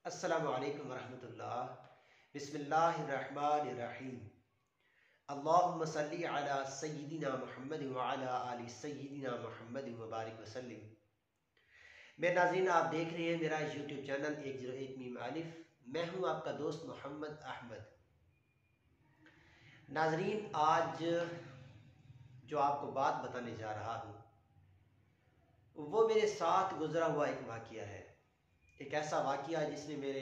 السلام علیکم ورحمۃ اللہ۔ بسم اللہ الرحمن الرحیم۔ اللہم صلی علی سیدنا محمد وعلی آل سیدنا محمد مبارک وسلم۔ میرے ناظرین، آپ دیکھ رہے ہیں میرا یوٹیوب چینل 101 میم الف۔ میں ہوں آپ کا دوست محمد احمد۔ ناظرین، آج جو آپ کو بات بتانے جا رہا ہوں وہ میرے ساتھ گزرا ہوا ایک واقعہ ہے، ایک ایسا واقعہ جس نے میرے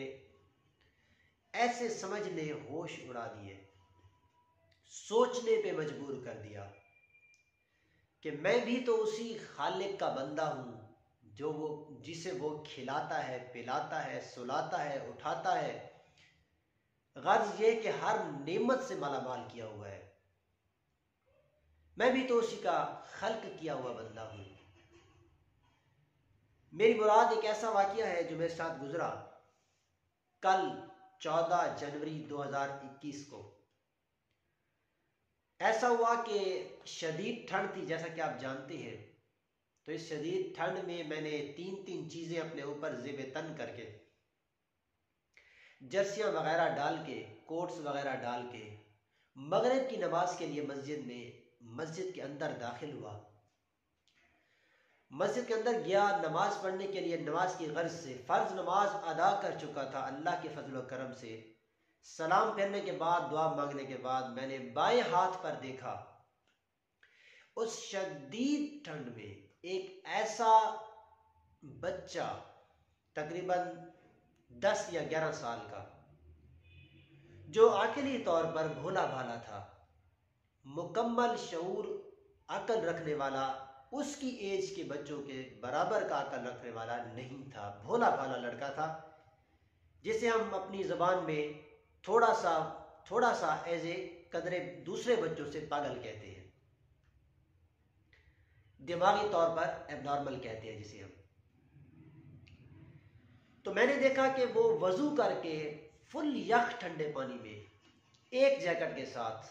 ایسے سمجھ لے ہوش اڑا دیے، سوچنے پہ مجبور کر دیا کہ میں بھی تو اسی خالق کا بندہ ہوں جسے وہ کھلاتا ہے، پلاتا ہے، سلاتا ہے، اٹھاتا ہے، غرض یہ کہ ہر نعمت سے مالا مال کیا ہوا ہے۔ میں بھی تو اسی کا خلق کیا ہوا بندہ ہوں۔ میری مراد ایک ایسا واقعہ ہے جو میرے ساتھ گزرا کل 14 جنوری 2021 کو۔ ایسا ہوا کہ شدید ٹھنڈ تھی، جیسا کہ آپ جانتے ہیں۔ تو اس شدید ٹھنڈ میں میں نے تین چیزیں اپنے اوپر زیب تن کر کے، جرسیاں وغیرہ ڈال کے، کوٹس وغیرہ ڈال کے، مغرب کی نماز کے لیے مسجد کے اندر داخل ہوا۔ مسجد کے اندر گیا نماز پڑھنے کے لیے، نماز کی غرض سے۔ فرض نماز ادا کر چکا تھا اللہ کے فضل و کرم سے۔ سلام پھیرنے کے بعد، دعا مانگنے کے بعد، میں نے بائیں ہاتھ پر دیکھا، اس شدید ٹھنڈ میں ایک ایسا بچہ تقریباً 10 یا 11 سال کا، جو عقلی طور پر بھولا بھالا تھا، مکمل شعور عقل رکھنے والا، اس کی ایج کے بچوں کے برابر کا عقل رکھنے والا نہیں تھا، بھولا بھالا لڑکا تھا، جسے ہم اپنی زبان میں تھوڑا سا ایز اے قدرے دوسرے بچوں سے پاگل کہتے ہیں، دماغی طور پر ایب نارمل کہتے ہیں جسے ہم۔ تو میں نے دیکھا کہ وہ وضو کر کے فل یخ ٹھنڈے پانی میں ایک جیکٹ کے ساتھ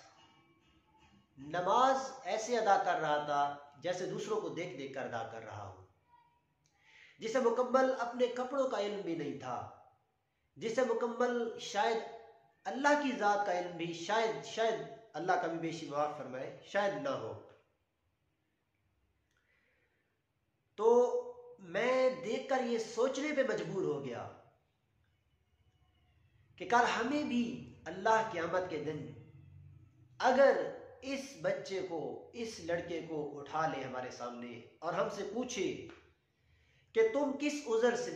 نماز ایسے ادا کر رہا تھا جیسے دوسروں کو دیکھ دیکھ کر ادا کر رہا ہوں، جسے مکمل اپنے کپڑوں کا علم بھی نہیں تھا، جسے مکمل شاید اللہ کی ذات کا علم بھی شاید اللہ کبھی بیشی معاف فرمائے شاید نہ ہو۔ تو میں دیکھ کر یہ سوچنے پہ مجبور ہو گیا کہ کل ہمیں بھی اللہ قیامت کے دن اگر اس بچے کو، اس لڑکے کو اٹھا لے ہمارے سامنے اور ہم سے پوچھے کہ تم کس عذر سے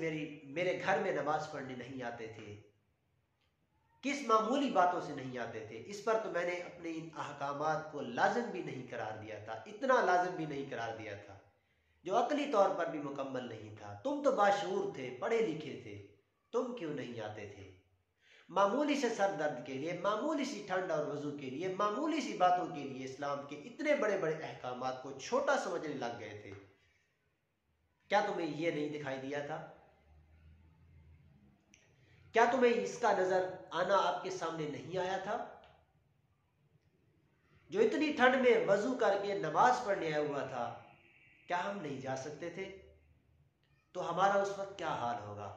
میرے گھر میں نماز پڑھنے نہیں آتے تھے، کس معمولی باتوں سے نہیں آتے تھے، اس پر تو میں نے اپنے ان احکامات کو لازم بھی نہیں قرار دیا تھا، اتنا لازم بھی نہیں قرار دیا تھا جو عقلی طور پر بھی مکمل نہیں تھا۔ تم تو باشعور تھے، پڑھے لکھے تھے، تم کیوں نہیں آتے تھے؟ معمولی سے سر درد کے لیے، معمولی سی ٹھنڈ اور وضو کے لیے، معمولی سی باتوں کے لیے اسلام کے اتنے بڑے بڑے احکامات کو چھوٹا سمجھنے لگ گئے تھے۔ کیا تمہیں یہ نہیں دکھائی دیا تھا؟ کیا تمہیں اس کا نظر آنا آپ کے سامنے نہیں آیا تھا؟ جو اتنی ٹھنڈ میں وضو کر کے نماز پڑھنے آیا ہوا تھا، کیا ہم نہیں جا سکتے تھے؟ تو ہمارا اس وقت کیا حال ہوگا؟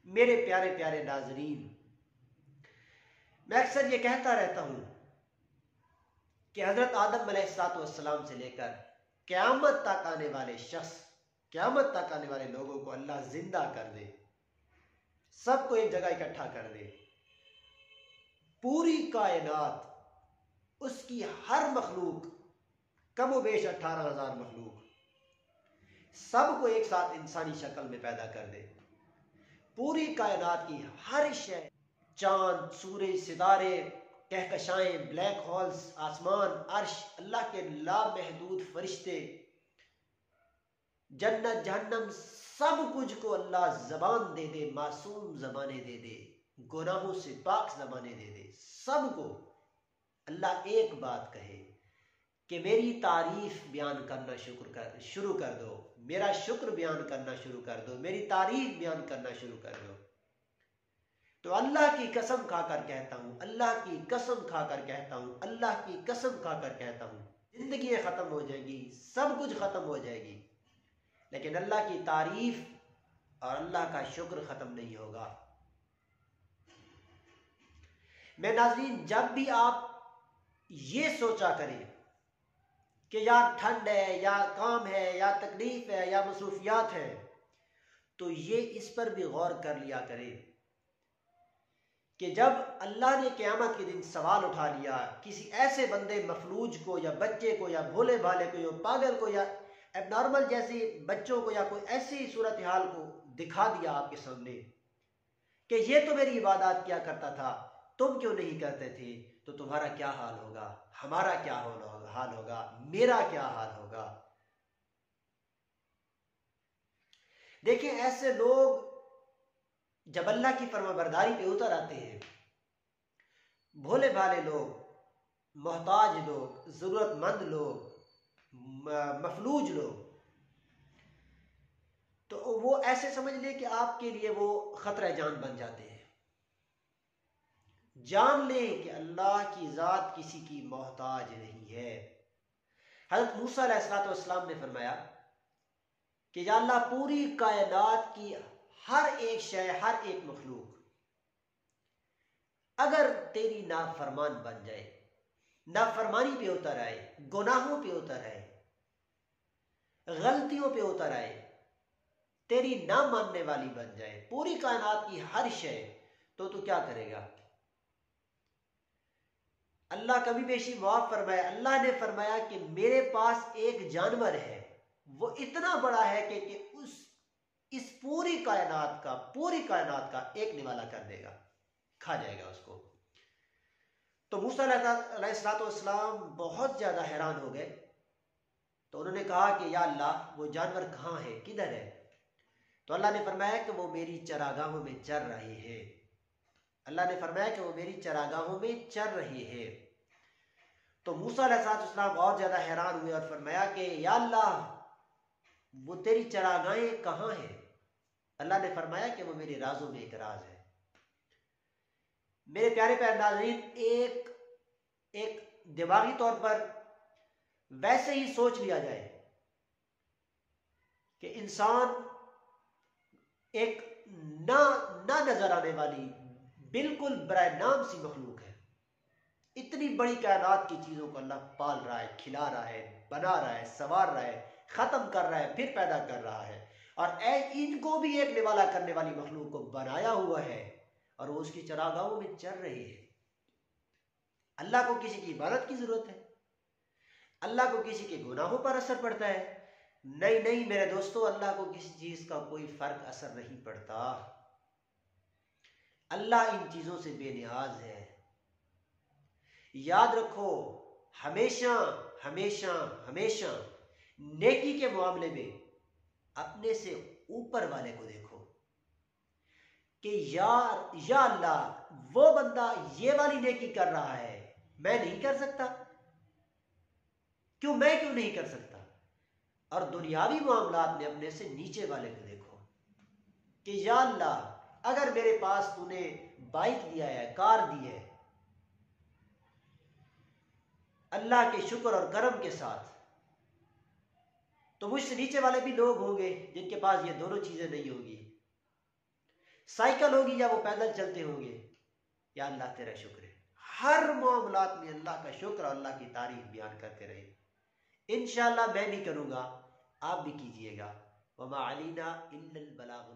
میرے پیارے پیارے ناظرین، میں اکثر یہ کہتا رہتا ہوں کہ حضرت آدم علیہ السلام سے لے کر قیامت تک آنے والے شخص، قیامت تک آنے والے لوگوں کو اللہ زندہ کر دے، سب کو ایک جگہ اکٹھا کر دے، پوری کائنات، اس کی ہر مخلوق، کم و بیش 18,000 مخلوق، سب کو ایک ساتھ انسانی شکل میں پیدا کر دے، پوری کائنات کی ہر شے، چاند، سورج، ستارے، کہکشائیں، بلیک ہولز، آسمان، عرش، اللہ کے لامحدود فرشتے، جنت، جہنم، سب کچھ کو اللہ زبان دے دے، معصوم زبانیں دے دے، گناہوں سے پاک زبانیں دے دے، سب کو اللہ ایک بات کہے کہ میری تعریف بیان کرنا شروع کر دو، میرا شکر بیان کرنا شروع کر دو، میری تعریف بیان کرنا شروع کر دو۔ تو اللہ کی قسم کھا کر کہتا ہوں، اللہ کی قسم کھا کر کہتا ہوں، اللہ کی قسم کھا کر کہتا ہوں، زندگیاں ختم ہو جائیں گی، سب کچھ ختم ہو جائے گی، لیکن اللہ کی تعریف اور اللہ کا شکر ختم نہیں ہوگا۔ میں ناظرین، جب بھی آپ یہ سوچا کریں کہ یار ٹھنڈ ہے یا کام ہے یا تکلیف ہے یا مصروفیات ہے، تو یہ اس پر بھی غور کر لیا کریں کہ جب اللہ نے قیامت کے دن سوال اٹھا لیا، کسی ایسے بندے مفلوج کو یا بچے کو یا بھولے بھالے کو یا پاگل کو یا ایب نارمل جیسے بچوں کو یا کوئی ایسی صورتحال کو دکھا دیا آپ کے سامنے کہ یہ تو میری عبادات کیا کرتا تھا، تم کیوں نہیں کرتے تھے، تو تمہارا کیا حال ہوگا، ہمارا کیا حال ہوگا، میرا کیا حال ہوگا۔ دیکھیں، ایسے لوگ جب اللہ کی فرما برداری پہ اتر آتے ہیں، بھولے بھالے لوگ، محتاج لوگ، ضرورت مند لوگ، مفلوج لوگ، تو وہ ایسے سمجھ لیں کہ آپ کے لیے وہ خطرہ جان بن جاتے ہیں۔ جان لیں کہ اللہ کی ذات کسی کی محتاج نہیں ہے۔ حضرت موسیٰ علیہ السلام نے فرمایا کہ یا اللہ، پوری کائنات کی ہر ایک شے، ہر ایک مخلوق اگر تیری نافرمان بن جائے، نافرمانی پہ اتر آئے، گناہوں پہ اتر آئے، غلطیوں پہ اتر آئے، تیری نہ ماننے والی بن جائے، پوری کائنات کی ہر شے، تو کیا کرے گا؟ اللہ کبھی بیشی معاف فرمائے، اللہ نے فرمایا کہ میرے پاس ایک جانور ہے، وہ اتنا بڑا ہے کہ اس پوری کائنات کا ایک نوالا کر دے گا، کھا جائے گا اس کو۔ تو موسیٰ علیہ السلام بہت زیادہ حیران ہو گئے، تو انہوں نے کہا کہ یا اللہ، وہ جانور کہاں ہے، کدھر ہے؟ تو اللہ نے فرمایا کہ وہ میری چراگاہوں میں چر رہے ہیں۔ اللہ نے فرمایا کہ وہ میری چراگاہوں میں چر رہے ہیں۔ تو موسیٰ علیہ السلام اور زیادہ حیران ہوئے اور فرمایا کہ یا اللہ، وہ تیری چراگاہیں کہاں ہیں؟ اللہ نے فرمایا کہ وہ میرے رازوں میں ایک راز ہے۔ میرے پیارے پیارے ناظرین، ایک دماغی طور پر ویسے ہی سوچ لیا جائے کہ انسان ایک نہ نظر آنے والی، بالکل برائے نام سی مخلوق ہے۔ اتنی بڑی کائنات کی چیزوں کو اللہ پال رہا ہے، کھلا رہا ہے، بنا رہا ہے، سنوار رہا ہے، ختم کر رہا ہے، پھر پیدا کر رہا ہے، اور ان کو بھی ایک نوالا کرنے والی مخلوق کو بنایا ہوا ہے، اور وہ اس کی چراگاہوں میں چر رہے ہیں۔ اللہ کو کسی کی عبادت کی ضرورت ہے؟ اللہ کو کسی کے گناہوں پر اثر پڑتا ہے؟ نہیں میرے دوستو، اللہ کو کسی چیز کا کوئی فرق اثر نہیں پڑتا۔ اللہ ان چیزوں سے بے نیاز ہے۔ یاد رکھو، ہمیشہ ہمیشہ ہمیشہ نیکی کے معاملے میں اپنے سے اوپر والے کو دیکھو کہ یا اللہ، وہ بندہ یہ والی نیکی کر رہا ہے، میں نہیں کر سکتا، میں کیوں نہیں کر سکتا؟ اور دنیاوی معاملات میں اپنے سے نیچے والے کو دیکھو کہ یا اللہ، اگر میرے پاس تو نے بائک دیا ہے، کار دی ہے، اللہ کے شکر اور کرم کے ساتھ، تو مجھ سے نیچے والے بھی لوگ ہوں گے جن کے پاس یہ دونوں چیزیں نہیں ہوں گی، سائیکل ہوگی یا وہ پیدل چلتے ہوں گے۔ یا اللہ، تیرا شکر ہے۔ ہر معاملات میں اللہ کا شکر اور اللہ کی تعریف بیان کرتے رہے۔ انشاءاللہ میں بھی کروں گا، آپ بھی کیجئے گا۔ وما علینا الا البلاغ